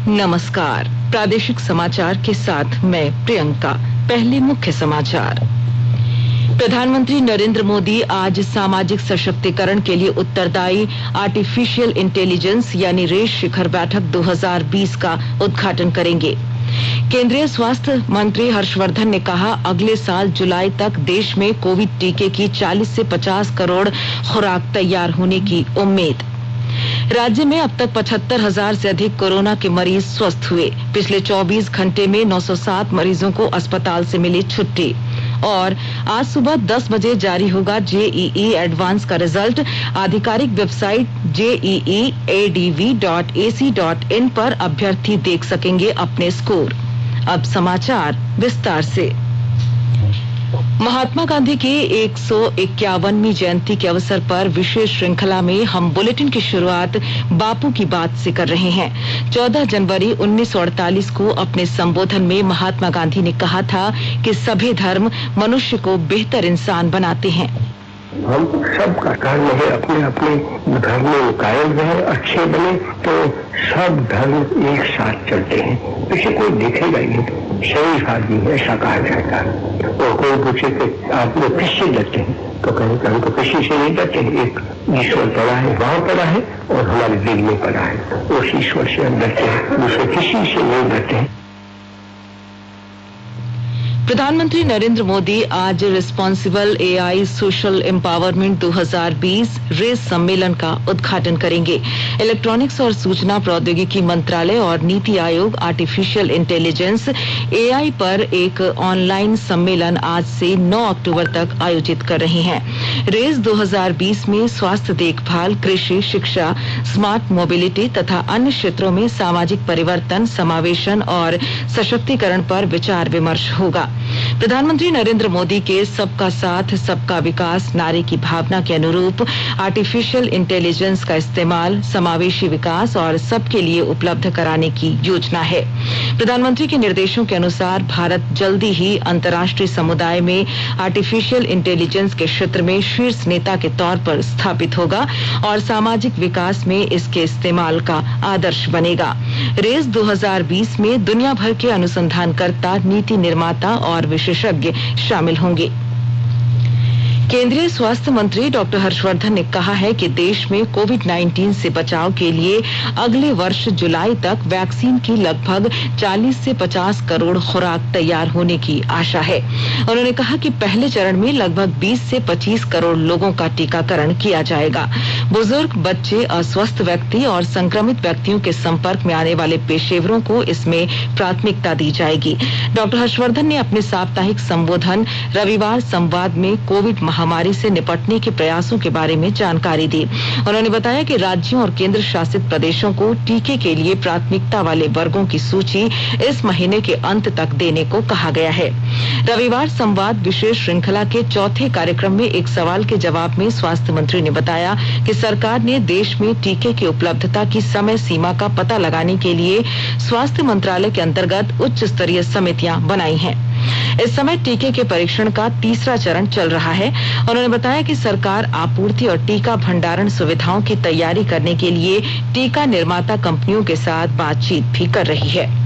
नमस्कार, प्रादेशिक समाचार के साथ मैं प्रियंका। पहले मुख्य समाचार। प्रधानमंत्री नरेंद्र मोदी आज सामाजिक सशक्तिकरण के लिए उत्तरदायी आर्टिफिशियल इंटेलिजेंस यानी रेस शिखर बैठक 2020 का उद्घाटन करेंगे। केंद्रीय स्वास्थ्य मंत्री हर्षवर्धन ने कहा, अगले साल जुलाई तक देश में कोविड टीके की 40 से 50 करोड़ खुराक तैयार होने की उम्मीद। राज्य में अब तक 75,000 से अधिक कोरोना के मरीज स्वस्थ हुए। पिछले 24 घंटे में 907 मरीजों को अस्पताल से मिली छुट्टी। और आज सुबह 10 बजे जारी होगा जेईई एडवांस का रिजल्ट। आधिकारिक वेबसाइट jeeadv.ac.in पर अभ्यर्थी देख सकेंगे अपने स्कोर। अब समाचार विस्तार से। महात्मा गांधी की 151वीं जयंती के अवसर पर विशेष श्रृंखला में हम बुलेटिन की शुरुआत बापू की बात से कर रहे हैं। 14 जनवरी 1948 को अपने संबोधन में महात्मा गांधी ने कहा था कि सभी धर्म मनुष्य को बेहतर इंसान बनाते हैं। हम सबका कर्म है अपने अपने धर्म में कायम रहे, अच्छे बने तो सब धर्म एक साथ चलते हैं। इसे कोई देखेगा ही नहीं, शरीफ आदमी ऐसा कहा जाता है। और कोई पूछे कि आप लोग किससे डरते हैं, तो कहें कि हम तो किसी से नहीं डरते। एक ईश्वर पड़ा है, वहां पड़ा है और हमारे दिल में पड़ा है, उस ईश्वर से हम डरते हैं, दूसरे किसी से नहीं डरते हैं। प्रधानमंत्री नरेंद्र मोदी आज responsible AI social empowerment 2020 RAISE सम्मेलन का उद्घाटन करेंगे। इलेक्ट्रॉनिक्स और सूचना प्रौद्योगिकी मंत्रालय और NITI Aayog artificial intelligence AI पर एक ऑनलाइन सम्मेलन आज से 9 अक्टूबर तक आयोजित कर रहे हैं। रेस 2020 में स्वास्थ्य देखभाल, कृषि, शिक्षा, स्मार्ट मोबिलिटी तथा अन्य क्षेत्रों में सामाजिक परिवर्तन, समावेशन और सशक्तिकरण पर विचार विमर्श होगा। प्रधानमंत्री नरेंद्र मोदी के सबका साथ सबका विकास नारे की भावना के अनुरूप आर्टिफिशियल इंटेलिजेंस का इस्तेमाल समावेशी विकास और सबके लिए उपलब्ध कराने की योजना है। प्रधानमंत्री के निर्देशों के अनुसार भारत जल्दी ही अंतर्राष्ट्रीय समुदाय में आर्टिफिशियल इंटेलिजेंस के क्षेत्र में शीर्ष नेता के तौर पर स्थापित होगा और सामाजिक विकास में इसके इस्तेमाल का आदर्श बनेगा। रेस 2020 में दुनिया भर के अनुसंधानकर्ता, नीति निर्माता और विशेषज्ञ शामिल होंगे। केंद्रीय स्वास्थ्य मंत्री डॉक्टर हर्षवर्धन ने कहा है कि देश में कोविड-19 से बचाव के लिए अगले वर्ष जुलाई तक वैक्सीन की लगभग 40 से 50 करोड़ खुराक तैयार होने की आशा है। उन्होंने कहा कि पहले चरण में लगभग 20 से 25 करोड़ लोगों का टीकाकरण किया जाएगा। बुजुर्ग, बच्चे, अस्वस्थ व्यक्ति और संक्रमित व्यक्तियों के संपर्क में आने वाले पेशेवरों को इसमें प्राथमिकता दी जाएगी। डॉक्टर हर्षवर्धन ने अपने साप्ताहिक संबोधन रविवार संवाद में कोविड महामारी से निपटने के प्रयासों के बारे में जानकारी दी। उन्होंने बताया कि राज्यों और केंद्र शासित प्रदेशों को टीके के लिए प्राथमिकता वाले वर्गों की सूची इस महीने के अंत तक देने को कहा गया है। रविवार संवाद विशेष श्रृंखला के चौथे कार्यक्रम में एक सवाल के जवाब में स्वास्थ्य मंत्री ने बताया कि सरकार ने देश में टीके की उपलब्धता की समय सीमा का पता लगाने के लिए स्वास्थ्य मंत्रालय के अंतर्गत उच्च स्तरीय समितियां बनाई हैं। इस समय टीके के परीक्षण का तीसरा चरण चल रहा है। उन्होंने बताया कि सरकार आपूर्ति और टीका भंडारण सुविधाओं की तैयारी करने के लिए टीका निर्माता कंपनियों के साथ बातचीत भी कर रही है।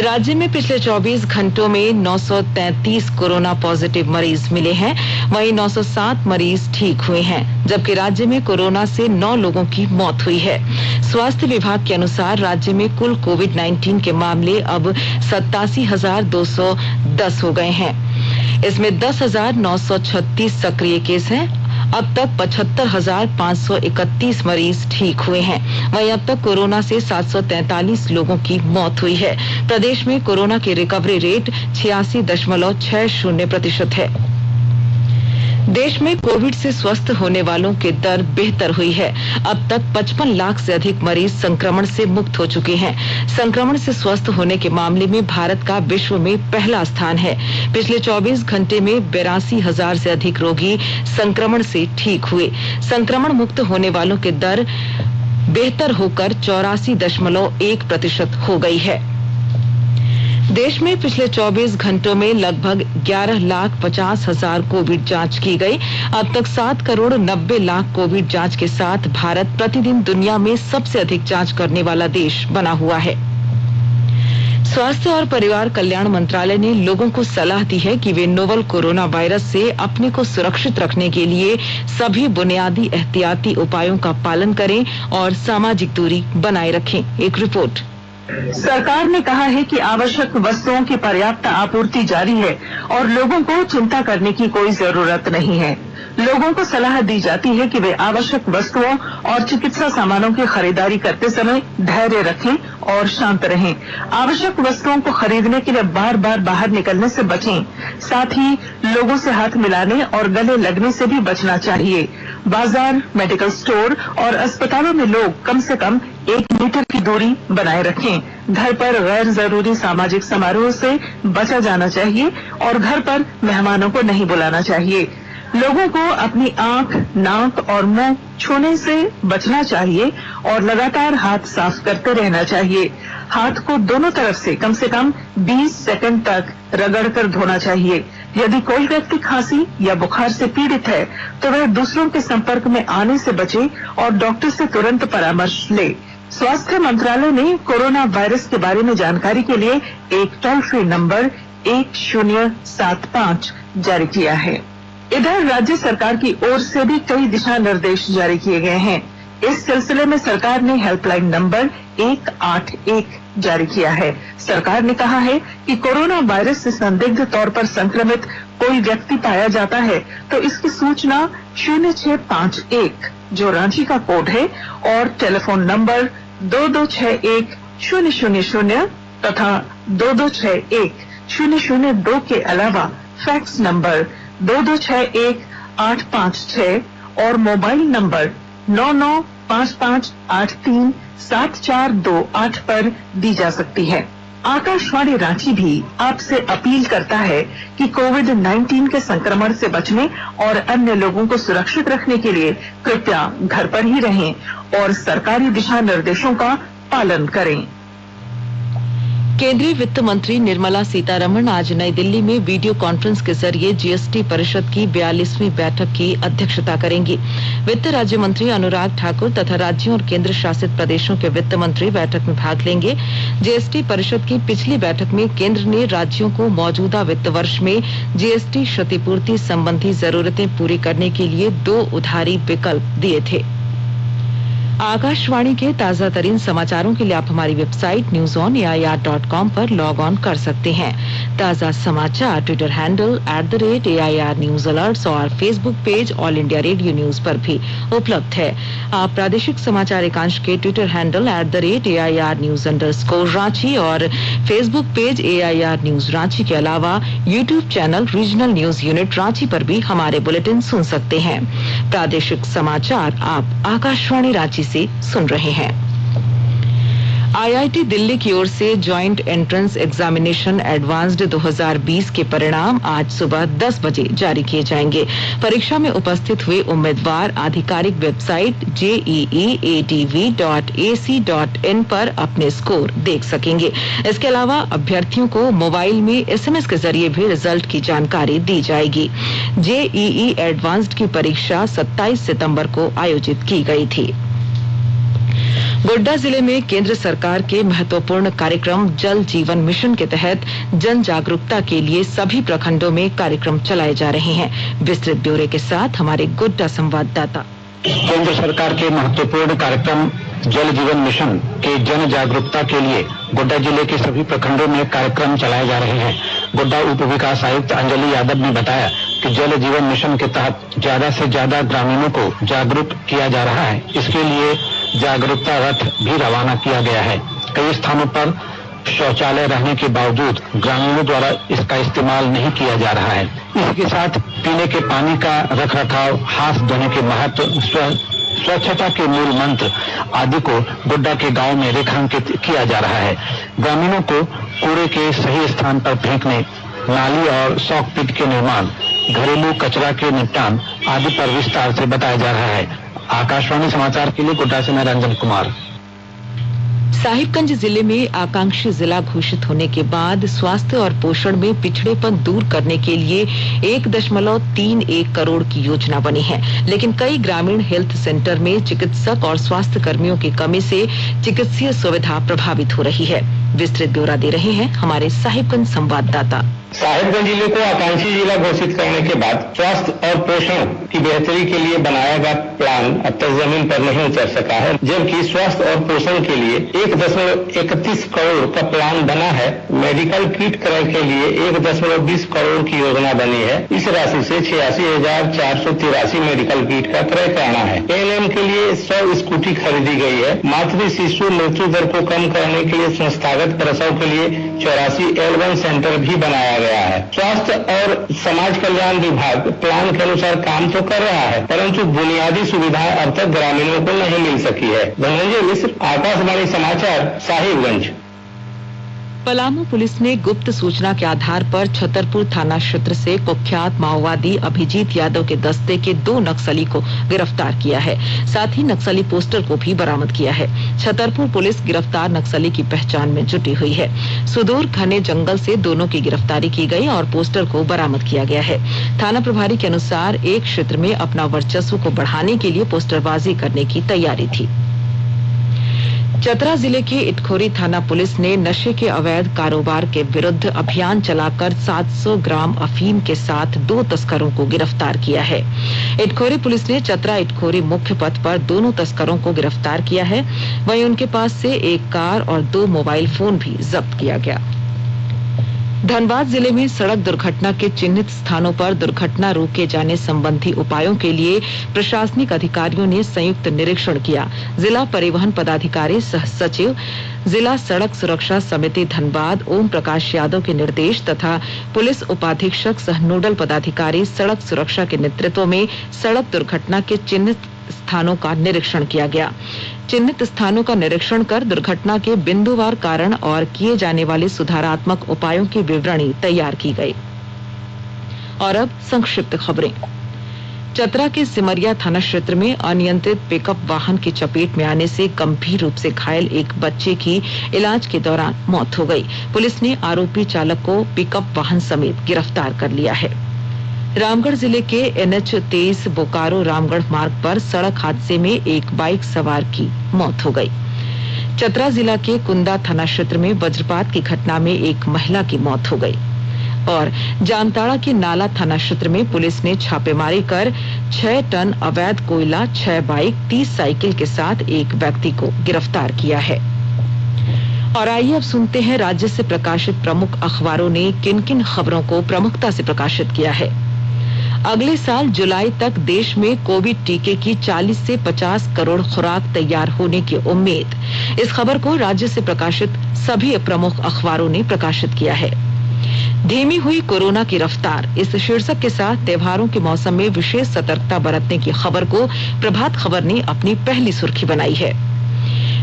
राज्य में पिछले 24 घंटों में 933 कोरोना पॉजिटिव मरीज मिले हैं, वहीं 907 मरीज ठीक हुए हैं, जबकि राज्य में कोरोना से 9 लोगों की मौत हुई है। स्वास्थ्य विभाग के अनुसार राज्य में कुल कोविड-19 के मामले अब 87,210 हो गए हैं। इसमें 10,936 सक्रिय केस हैं। अब तक 75,531 मरीज ठीक हुए हैं। वहीं अब तक कोरोना से 743 लोगों की मौत हुई है। प्रदेश में कोरोना की रिकवरी रेट 86.60% है। देश में कोविड से स्वस्थ होने वालों की दर बेहतर हुई है। अब तक 55 लाख से अधिक मरीज संक्रमण से मुक्त हो चुके हैं। संक्रमण से स्वस्थ होने के मामले में भारत का विश्व में पहला स्थान है। पिछले 24 घंटे में 82,000 से अधिक रोगी संक्रमण से ठीक हुए। संक्रमण मुक्त होने वालों की दर बेहतर होकर 84.1% हो गई है। देश में पिछले 24 घंटों में लगभग 11,50,000 कोविड जांच की गई। अब तक 7,90,00,000 कोविड जांच के साथ भारत प्रतिदिन दुनिया में सबसे अधिक जांच करने वाला देश बना हुआ है। स्वास्थ्य और परिवार कल्याण मंत्रालय ने लोगों को सलाह दी है कि वे नोवल कोरोना वायरस से अपने को सुरक्षित रखने के लिए सभी बुनियादी एहतियाती उपायों का पालन करें और सामाजिक दूरी बनाए रखें। एक रिपोर्ट। सरकार ने कहा है कि आवश्यक वस्तुओं की पर्याप्त आपूर्ति जारी है और लोगों को चिंता करने की कोई जरूरत नहीं है। लोगों को सलाह दी जाती है कि वे आवश्यक वस्तुओं और चिकित्सा सामानों की खरीदारी करते समय धैर्य रखें और शांत रहें। आवश्यक वस्तुओं को खरीदने के लिए बार बार बाहर निकलने से बचें। साथ ही लोगों से हाथ मिलाने और गले लगने से भी बचना चाहिए। बाजार, मेडिकल स्टोर और अस्पतालों में लोग कम से कम 1 मीटर की दूरी बनाए रखें। घर पर गैर जरूरी सामाजिक समारोह से बचा जाना चाहिए और घर पर मेहमानों को नहीं बुलाना चाहिए। लोगों को अपनी आंख, नाक और मुंह छूने से बचना चाहिए और लगातार हाथ साफ करते रहना चाहिए। हाथ को दोनों तरफ से कम 20 सेकंड तक रगड़कर धोना चाहिए। यदि कोई व्यक्ति खांसी या बुखार से पीड़ित है तो वह दूसरों के संपर्क में आने से बचे और डॉक्टर से तुरंत परामर्श ले। स्वास्थ्य मंत्रालय ने कोरोना वायरस के बारे में जानकारी के लिए एक टोल फ्री नंबर 1075 जारी किया है। इधर राज्य सरकार की ओर से भी कई दिशा निर्देश जारी किए गए हैं। इस सिलसिले में सरकार ने हेल्पलाइन नंबर 181 जारी किया है। सरकार ने कहा है कि कोरोना वायरस से संदिग्ध तौर पर संक्रमित कोई व्यक्ति पाया जाता है तो इसकी सूचना 0651 जो रांची का कोड है और टेलीफोन नंबर 2261-000 तथा 2261-002 के अलावा फैक्स नंबर 2261-856 और मोबाइल नंबर 9955837428 पर दी जा सकती है। आकाशवाणी रांची भी आपसे अपील करता है कि कोविड-19 के संक्रमण से बचने और अन्य लोगों को सुरक्षित रखने के लिए कृपया घर पर ही रहें और सरकारी दिशा निर्देशों का पालन करें। केंद्रीय वित्त मंत्री निर्मला सीतारमण आज नई दिल्ली में वीडियो कॉन्फ्रेंस के जरिए जीएसटी परिषद की 42वीं बैठक की अध्यक्षता करेंगी। वित्त राज्य मंत्री अनुराग ठाकुर तथा राज्यों और केंद्र शासित प्रदेशों के वित्त मंत्री बैठक में भाग लेंगे। जीएसटी परिषद की पिछली बैठक में केंद्र ने राज्यों को मौजूदा वित्त वर्ष में जीएसटी क्षतिपूर्ति संबंधी जरूरतें पूरी करने के लिए 2 उधारी विकल्प दिए थे। आकाशवाणी के ताजा तरीन समाचारों के लिए आप हमारी वेबसाइट newsonair.com पर लॉग ऑन कर सकते हैं। ताजा समाचार Twitter handle @AIR news alerts और Facebook page All India Radio news पर भी उपलब्ध है। आप प्रादेशिक समाचार एकांश के Twitter handle @AIR news_ Ranchi और Facebook page AIR news Ranchi के अलावा YouTube channel regional news unit Ranchi पर भी हमारे बुलेटिन सुन सकते हैं। प्रादेशिक समाचार आप आकाशवाणी रांची से सुन रहे हैं। आईआईटी दिल्ली की ओर से ज्वाइंट एंट्रेंस एग्जामिनेशन एडवांस्ड 2020 के परिणाम आज सुबह 10 बजे जारी किए जाएंगे। परीक्षा में उपस्थित हुए उम्मीदवार आधिकारिक वेबसाइट jeeadv.ac.in पर अपने स्कोर देख सकेंगे। इसके अलावा अभ्यर्थियों को मोबाइल में SMS के जरिए भी रिजल्ट की जानकारी दी जाएगी। जेईई एडवांस्ड की परीक्षा 27 सितंबर को आयोजित की गई थी। गोड्डा जिले में केंद्र सरकार के महत्वपूर्ण कार्यक्रम जल जीवन मिशन के तहत जन जागरूकता के लिए सभी प्रखंडों में कार्यक्रम चलाए जा रहे हैं। विस्तृत ब्यौरे के साथ हमारे गोड्डा संवाददाता। केंद्र सरकार के महत्वपूर्ण कार्यक्रम जल जीवन मिशन के जन जागरूकता के लिए गोड्डा जिले के सभी प्रखंडों में कार्यक्रम चलाए जा रहे हैं। गोड्डा उप विकास आयुक्त अंजलि यादव ने बताया कि जल जीवन मिशन के तहत ज्यादा से ज्यादा ग्रामीणों को जागरूक किया जा रहा है। इसके लिए जागरूकता रथ भी रवाना किया गया है। कई स्थानों पर शौचालय रहने के बावजूद ग्रामीणों द्वारा इसका इस्तेमाल नहीं किया जा रहा है। इसके साथ पीने के पानी का रखरखाव, हाथ धोने के महत्व, स्वच्छता के मूल मंत्र आदि को गोड्डा के गांव में रेखांकित किया जा रहा है। ग्रामीणों को कूड़े के सही स्थान पर फेंकने, नाली और सॉक पिट के निर्माण, घरेलू कचरा के निपटान आदि पर विस्तार से बताया जा रहा है। आकाशवाणी समाचार के लिए गोड्डा से मैं रंजन कुमार। साहिबगंज जिले में आकांक्षी जिला घोषित होने के बाद स्वास्थ्य और पोषण में पिछड़ेपन दूर करने के लिए 1.31 करोड़ की योजना बनी है, लेकिन कई ग्रामीण हेल्थ सेंटर में चिकित्सक और स्वास्थ्य कर्मियों की कमी से चिकित्सीय सुविधा प्रभावित हो रही है। विस्तृत ब्यौरा दे रहे हैं हमारे साहिबगंज संवाददाता। साहिबगंज जिले को आकांक्षी जिला घोषित करने के बाद स्वास्थ्य और पोषण की बेहतरी के लिए बनाया गया प्लान अब तक जमीन पर नहीं उतर सका है, जबकि स्वास्थ्य और पोषण के लिए 1.31 करोड़ का प्लान बना है। मेडिकल किट क्रय के लिए 1.20 करोड़ की योजना बनी है। इस राशि से 86,483 मेडिकल किट का क्रय कराना है। एएनएम के लिए 100 स्कूटी खरीदी गई है। मातृ शिशु मृत्यु दर को कम करने के लिए संस्थागत प्रसव के लिए 84 L1 सेंटर भी बनाया गया है। स्वास्थ्य और समाज कल्याण विभाग प्लान के अनुसार काम तो कर रहा है, परंतु बुनियादी सुविधाएं अब तक ग्रामीणों को नहीं मिल सकी है। धनंजय मिश्र, आकाशवाणी समाचार, साहिबगंज। पलामू पुलिस ने गुप्त सूचना के आधार पर छतरपुर थाना क्षेत्र से कुख्यात माओवादी अभिजीत यादव के दस्ते के 2 नक्सली को गिरफ्तार किया है। साथ ही नक्सली पोस्टर को भी बरामद किया है। छतरपुर पुलिस गिरफ्तार नक्सली की पहचान में जुटी हुई है। सुदूर घने जंगल से दोनों की गिरफ्तारी की गई और पोस्टर को बरामद किया गया है। थाना प्रभारी के अनुसार एक क्षेत्र में अपना वर्चस्व को बढ़ाने के लिए पोस्टरबाजी करने की तैयारी थी। चतरा जिले के इटखोरी थाना पुलिस ने नशे के अवैध कारोबार के विरुद्ध अभियान चलाकर 700 ग्राम अफीम के साथ 2 तस्करों को गिरफ्तार किया है। इटखोरी पुलिस ने चतरा इटखोरी मुख्य पथ पर दोनों तस्करों को गिरफ्तार किया है। वहीं उनके पास से 1 कार और 2 मोबाइल फोन भी जब्त किया गया। धनबाद जिले में सड़क दुर्घटना के चिन्हित स्थानों पर दुर्घटना रोके जाने संबंधी उपायों के लिए प्रशासनिक अधिकारियों ने संयुक्त निरीक्षण किया। जिला परिवहन पदाधिकारी सह सचिव जिला सड़क सुरक्षा समिति धनबाद ओम प्रकाश यादव के निर्देश तथा पुलिस उपाधीक्षक सह नोडल पदाधिकारी सड़क सुरक्षा के नेतृत्व में सड़क दुर्घटना के चिन्हित स्थानों का निरीक्षण किया गया। चिन्हित स्थानों का निरीक्षण कर दुर्घटना के बिंदुवार कारण और किए जाने वाले सुधारात्मक उपायों की विवरणी तैयार की गई। और अब संक्षिप्त खबरें। चतरा के सिमरिया थाना क्षेत्र में अनियंत्रित पिकअप वाहन की चपेट में आने से गंभीर रूप से घायल एक बच्चे की इलाज के दौरान मौत हो गई। पुलिस ने आरोपी चालक को पिकअप वाहन समेत गिरफ्तार कर लिया है। रामगढ़ जिले के NH 23 बोकारो रामगढ़ मार्ग पर सड़क हादसे में एक बाइक सवार की मौत हो गई। चतरा जिला के कुंदा थाना क्षेत्र में वज्रपात की घटना में एक महिला की मौत हो गई। और जामताड़ा के नाला थाना क्षेत्र में पुलिस ने छापेमारी कर 6 टन अवैध कोयला, 6 बाइक, 30 साइकिल के साथ एक व्यक्ति को गिरफ्तार किया है। और आइए अब सुनते हैं राज्य से प्रकाशित प्रमुख अखबारों ने किन किन खबरों को प्रमुखता से प्रकाशित किया है। अगले साल जुलाई तक देश में कोविड टीके की 40 से 50 करोड़ खुराक तैयार होने की उम्मीद। इस खबर को राज्य से प्रकाशित सभी प्रमुख अखबारों ने प्रकाशित किया है। धीमी हुई कोरोना की रफ्तार, इस शीर्षक के साथ त्योहारों के मौसम में विशेष सतर्कता बरतने की खबर को प्रभात खबर ने अपनी पहली सुर्खी बनाई है।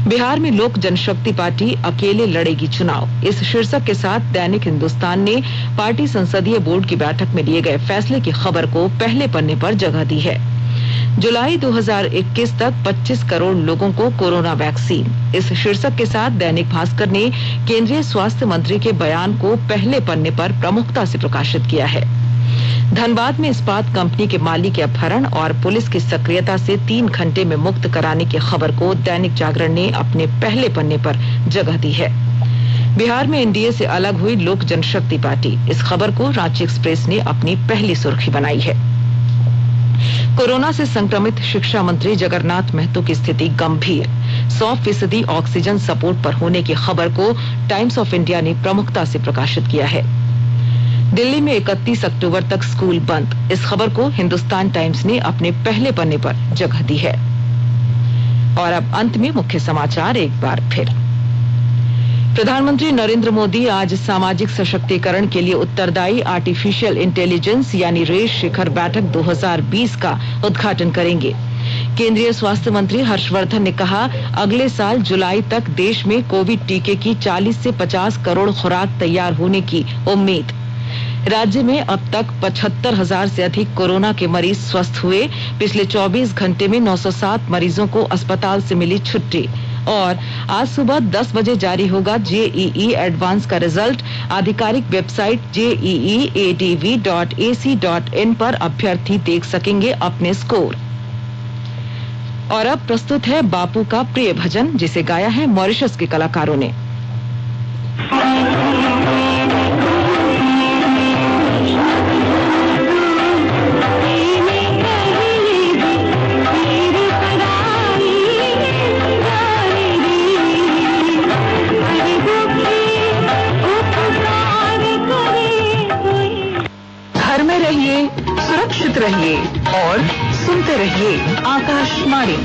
बिहार में लोक जनशक्ति पार्टी अकेले लड़ेगी चुनाव, इस शीर्षक के साथ दैनिक हिंदुस्तान ने पार्टी संसदीय बोर्ड की बैठक में लिए गए फैसले की खबर को पहले पन्ने पर जगह दी है। जुलाई 2021 तक 25 करोड़ लोगों को कोरोना वैक्सीन, इस शीर्षक के साथ दैनिक भास्कर ने केंद्रीय स्वास्थ्य मंत्री के बयान को पहले पन्ने पर प्रमुखता से प्रकाशित किया है। धनबाद में इस्पात कंपनी के मालिक के अपहरण और पुलिस की सक्रियता से 3 घंटे में मुक्त कराने की खबर को दैनिक जागरण ने अपने पहले पन्ने पर जगह दी है। बिहार में एनडीए से अलग हुई लोक जनशक्ति पार्टी, इस खबर को रांची एक्सप्रेस ने अपनी पहली सुर्खी बनाई है। कोरोना से संक्रमित शिक्षा मंत्री जगन्नाथ महतो की स्थिति गंभीर, 100% ऑक्सीजन सपोर्ट पर होने की खबर को टाइम्स ऑफ इंडिया ने प्रमुखता से प्रकाशित किया है। दिल्ली में 31 अक्टूबर तक स्कूल बंद, इस खबर को हिंदुस्तान टाइम्स ने अपने पहले पन्ने पर जगह दी है। और अब अंत में मुख्य समाचार एक बार फिर। प्रधानमंत्री नरेंद्र मोदी आज सामाजिक सशक्तिकरण के लिए उत्तरदायी आर्टिफिशियल इंटेलिजेंस यानी रेस शिखर बैठक 2020 का उद्घाटन करेंगे। केंद्रीय स्वास्थ्य मंत्री हर्षवर्धन ने कहा, अगले साल जुलाई तक देश में कोविड टीके की 40 से 50 करोड़ खुराक तैयार होने की उम्मीद। राज्य में अब तक 75,000 से अधिक कोरोना के मरीज स्वस्थ हुए। पिछले 24 घंटे में 907 मरीजों को अस्पताल से मिली छुट्टी। और आज सुबह 10 बजे जारी होगा जेईई एडवांस का रिजल्ट। आधिकारिक वेबसाइट jeeadv.ac.in पर अभ्यर्थी देख सकेंगे अपने स्कोर। और अब प्रस्तुत है बापू का प्रिय भजन, जिसे गाया है मॉरिशस के कलाकारों ने। घर में रहिए, सुरक्षित रहिए और सुनते रहिए आकाशवाणी।